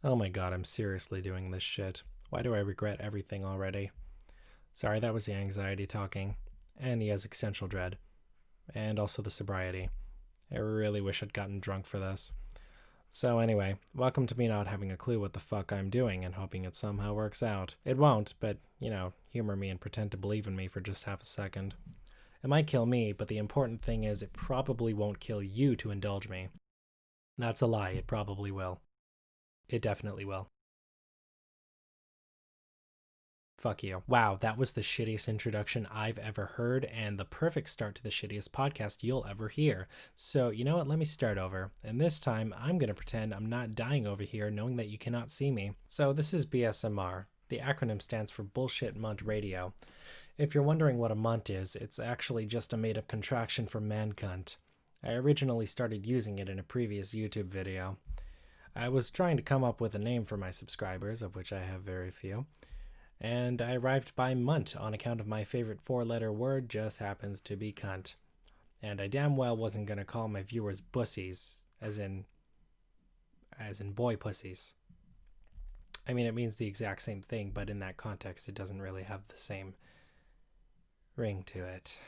Oh my god, I'm seriously doing this shit. Why do I regret everything already? Sorry, that was the anxiety talking, and the existential dread, and also the sobriety. I really wish I'd gotten drunk for this. So anyway, welcome to me not having a clue what the fuck I'm doing and hoping it somehow works out. It won't, but, humor me and pretend to believe in me for just half a second. It might kill me, but the important thing is it probably won't kill you to indulge me. That's a lie, it probably will. It definitely will. Fuck you. Wow, that was the shittiest introduction I've ever heard, and the perfect start to the shittiest podcast you'll ever hear. So, you know what? Let me start over. And this time, I'm gonna pretend I'm not dying over here knowing that you cannot see me. So, this is BSMR. The acronym stands for Bullshit Munt Radio. If you're wondering what a munt is, it's actually just a made-up contraction for man cunt. I originally started using it in a previous YouTube video. I was trying to come up with a name for my subscribers, of which I have very few, and I arrived by munt on account of my favorite four-letter word just happens to be cunt. And I damn well wasn't gonna call my viewers bussies, as in boy pussies. I mean, it means the exact same thing, but in that context, it doesn't really have the same ring to it.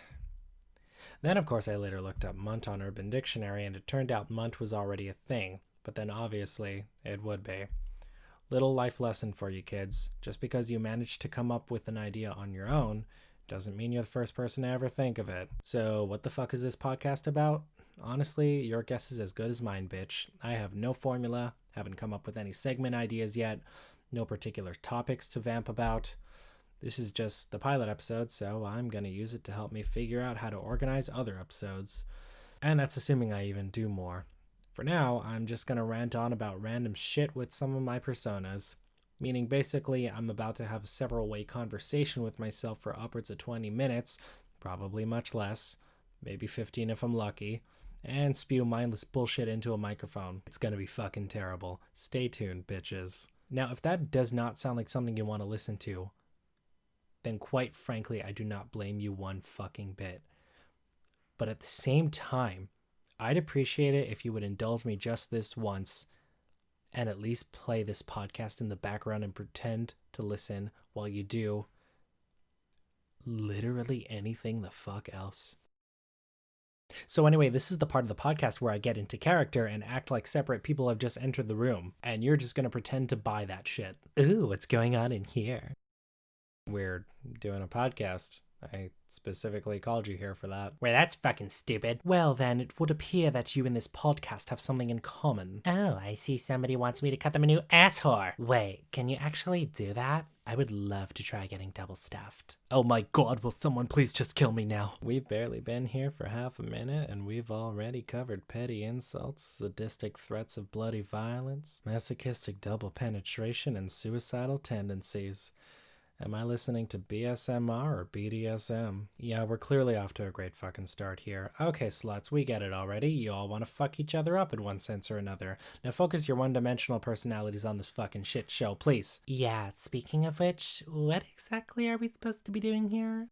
Then, of course, I later looked up munt on Urban Dictionary, and it turned out munt was already a thing, but then obviously it would be. Little life lesson for you kids. Just because you managed to come up with an idea on your own doesn't mean you're the first person to ever think of it. So what the fuck is this podcast about? Honestly, your guess is as good as mine, bitch. I have no formula, haven't come up with any segment ideas yet, no particular topics to vamp about. This is just the pilot episode, so I'm gonna use it to help me figure out how to organize other episodes. And that's assuming I even do more. For now, I'm just gonna rant on about random shit with some of my personas. Meaning basically, I'm about to have a several-way conversation with myself for upwards of 20 minutes, probably much less, maybe 15 if I'm lucky, and spew mindless bullshit into a microphone. It's gonna be fucking terrible. Stay tuned, bitches. Now, if that does not sound like something you want to listen to, then quite frankly, I do not blame you one fucking bit. But at the same time, I'd appreciate it if you would indulge me just this once and at least play this podcast in the background and pretend to listen while you do literally anything the fuck else. So anyway, this is the part of the podcast where I get into character and act like separate people have just entered the room, and you're just gonna pretend to buy that shit. Ooh, what's going on in here? We're doing a podcast. I specifically called you here for that. Well, that's fucking stupid. Well, then, it would appear that you and this podcast have something in common. Oh, I see somebody wants me to cut them a new asshole. Wait, can you actually do that? I would love to try getting double stuffed. Oh my god, will someone please just kill me now? We've barely been here for half a minute, and we've already covered petty insults, sadistic threats of bloody violence, masochistic double penetration, and suicidal tendencies. Am I listening to BSMR or BDSM? Yeah, we're clearly off to a great fucking start here. Okay, sluts, we get it already. You all want to fuck each other up in one sense or another. Now focus your one-dimensional personalities on this fucking shit show, please. Yeah, speaking of which, what exactly are we supposed to be doing here?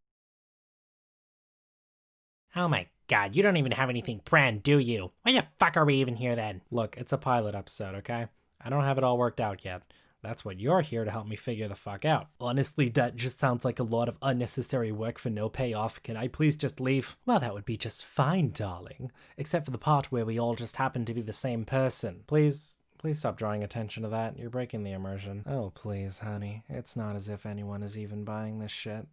Oh my god, you don't even have anything planned, do you? Why the fuck are we even here then? Look, it's a pilot episode, okay? I don't have it all worked out yet. That's what you're here to help me figure the fuck out. Honestly, that just sounds like a lot of unnecessary work for no payoff. Can I please just leave? Well, that would be just fine, darling. Except for the part where we all just happen to be the same person. Please stop drawing attention to that. You're breaking the immersion. Oh, please, honey. It's not as if anyone is even buying this shit.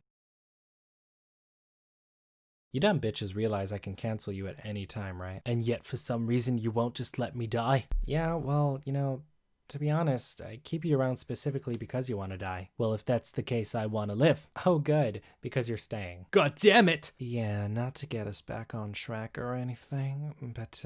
You dumb bitches realize I can cancel you at any time, right? And yet, for some reason, you won't just let me die. Yeah, well, to be honest, I keep you around specifically because you want to die. Well, if that's the case, I want to live. Oh, good, because you're staying. God damn it! Yeah, not to get us back on track or anything, but,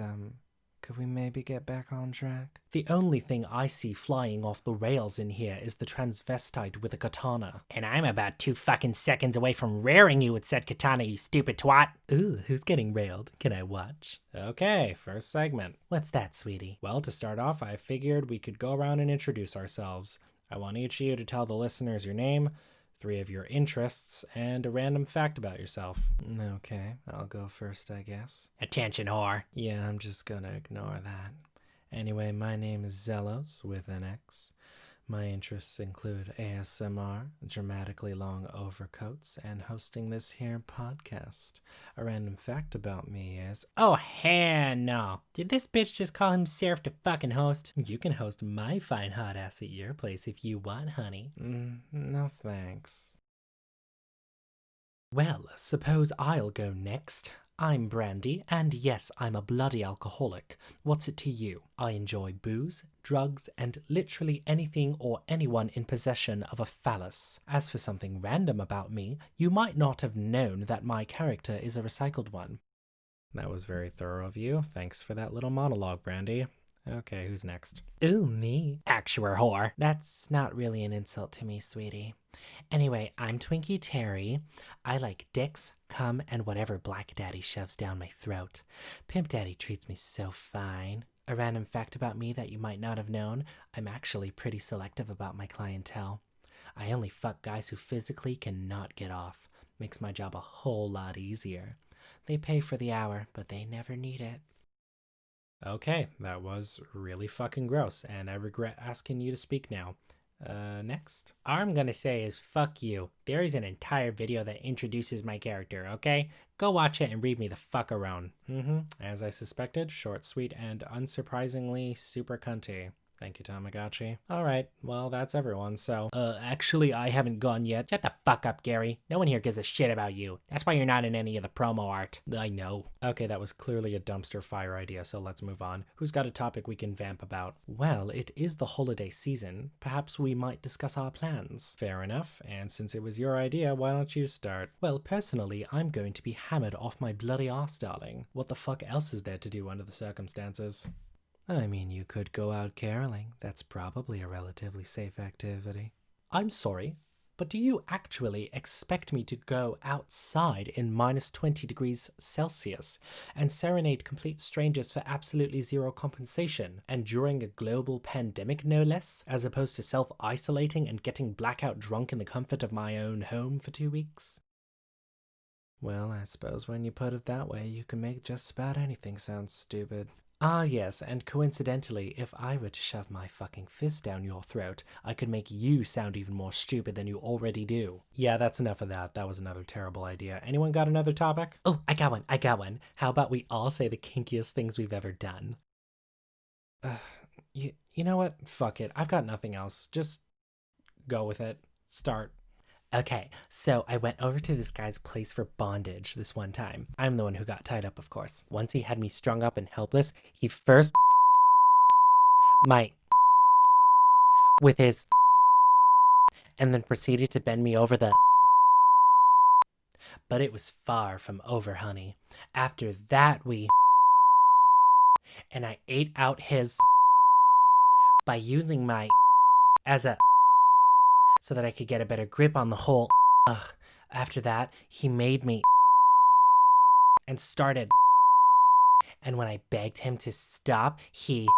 could we maybe get back on track? The only thing I see flying off the rails in here is the transvestite with a katana. And I'm about 2 fucking seconds away from rearing you with said katana, you stupid twat. Ooh, who's getting railed? Can I watch? Okay, first segment. What's that, sweetie? Well, to start off, I figured we could go around and introduce ourselves. I want each of you to tell the listeners your name, 3 of your interests, and a random fact about yourself. Okay, I'll go first, I guess. Attention, whore. Yeah, I'm just gonna ignore that. Anyway, my name is Zelos with an X. My interests include ASMR, dramatically long overcoats, and hosting this here podcast. A random fact about me is, oh hell no! Did this bitch just call himself to fucking host? You can host my fine hot ass at your place if you want, honey. No thanks. Well, suppose I'll go next. I'm Brandy, and yes, I'm a bloody alcoholic. What's it to you? I enjoy booze, drugs, and literally anything or anyone in possession of a phallus. As for something random about me, you might not have known that my character is a recycled one. That was very thorough of you. Thanks for that little monologue, Brandy. Okay, who's next? Ooh, me. Actual whore. That's not really an insult to me, sweetie. Anyway, I'm Twinkie Terry. I like dicks, cum, and whatever Black Daddy shoves down my throat. Pimp Daddy treats me so fine. A random fact about me that you might not have known, I'm actually pretty selective about my clientele. I only fuck guys who physically cannot get off. Makes my job a whole lot easier. They pay for the hour, but they never need it. Okay, that was really fucking gross, and I regret asking you to speak now. Next. All I'm gonna say is fuck you. There is an entire video that introduces my character, okay? Go watch it and read me the fuck around. As I suspected, short, sweet, and unsurprisingly super cunty. Thank you, Tamagotchi. Alright, well, that's everyone, so... actually, I haven't gone yet. Shut the fuck up, Gary. No one here gives a shit about you. That's why you're not in any of the promo art. I know. Okay, that was clearly a dumpster fire idea, so let's move on. Who's got a topic we can vamp about? Well, it is the holiday season. Perhaps we might discuss our plans. Fair enough, and since it was your idea, why don't you start? Well, personally, I'm going to be hammered off my bloody arse, darling. What the fuck else is there to do under the circumstances? I mean, you could go out caroling. That's probably a relatively safe activity. I'm sorry, but do you actually expect me to go outside in minus 20 degrees Celsius and serenade complete strangers for absolutely zero compensation, and during a global pandemic no less, as opposed to self-isolating and getting blackout drunk in the comfort of my own home for 2 weeks? Well, I suppose when you put it that way, you can make just about anything sound stupid. Ah yes, and coincidentally, if I were to shove my fucking fist down your throat, I could make you sound even more stupid than you already do. Yeah, that's enough of that. That was another terrible idea. Anyone got another topic? Oh, I got one. How about we all say the kinkiest things we've ever done? You know what? Fuck it. I've got nothing else. Just go with it. Start. Okay, so I went over to this guy's place for bondage this one time. I'm the one who got tied up, of course. Once he had me strung up and helpless, he first my with his and then proceeded to bend me over the but it was far from over, honey. After that and I ate out his by using my as a so that I could get a better grip on the whole. After that, he made me and started. And when I begged him to stop, he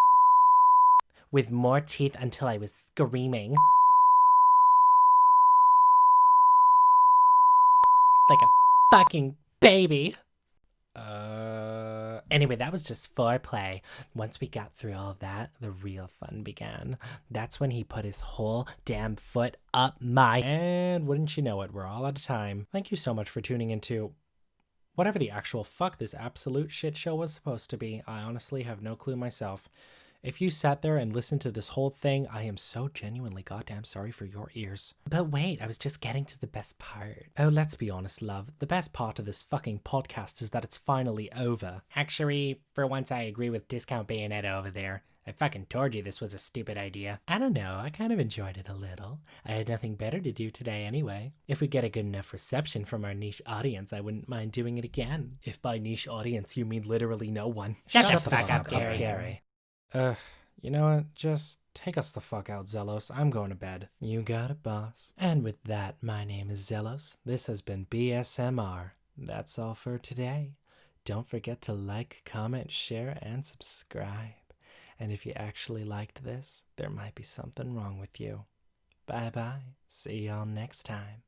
with more teeth until I was screaming. Like a fucking baby. Anyway, that was just foreplay. Once we got through all of that, the real fun began. That's when he put his whole damn foot up my... And wouldn't you know it, we're all out of time. Thank you so much for tuning into whatever the actual fuck this absolute shit show was supposed to be. I honestly have no clue myself. If you sat there and listened to this whole thing, I am so genuinely goddamn sorry for your ears. But wait, I was just getting to the best part. Oh, let's be honest, love. The best part of this fucking podcast is that it's finally over. Actually, for once I agree with Discount Bayonetta over there. I fucking told you this was a stupid idea. I don't know, I kind of enjoyed it a little. I had nothing better to do today anyway. If we get a good enough reception from our niche audience, I wouldn't mind doing it again. If by niche audience you mean literally no one. Shut the fuck up, Gary. You know what? Just take us the fuck out, Zelos. I'm going to bed. You got it, boss. And with that, my name is Zelos. This has been BSMR. That's all for today. Don't forget to like, comment, share, and subscribe. And if you actually liked this, there might be something wrong with you. Bye-bye. See y'all next time.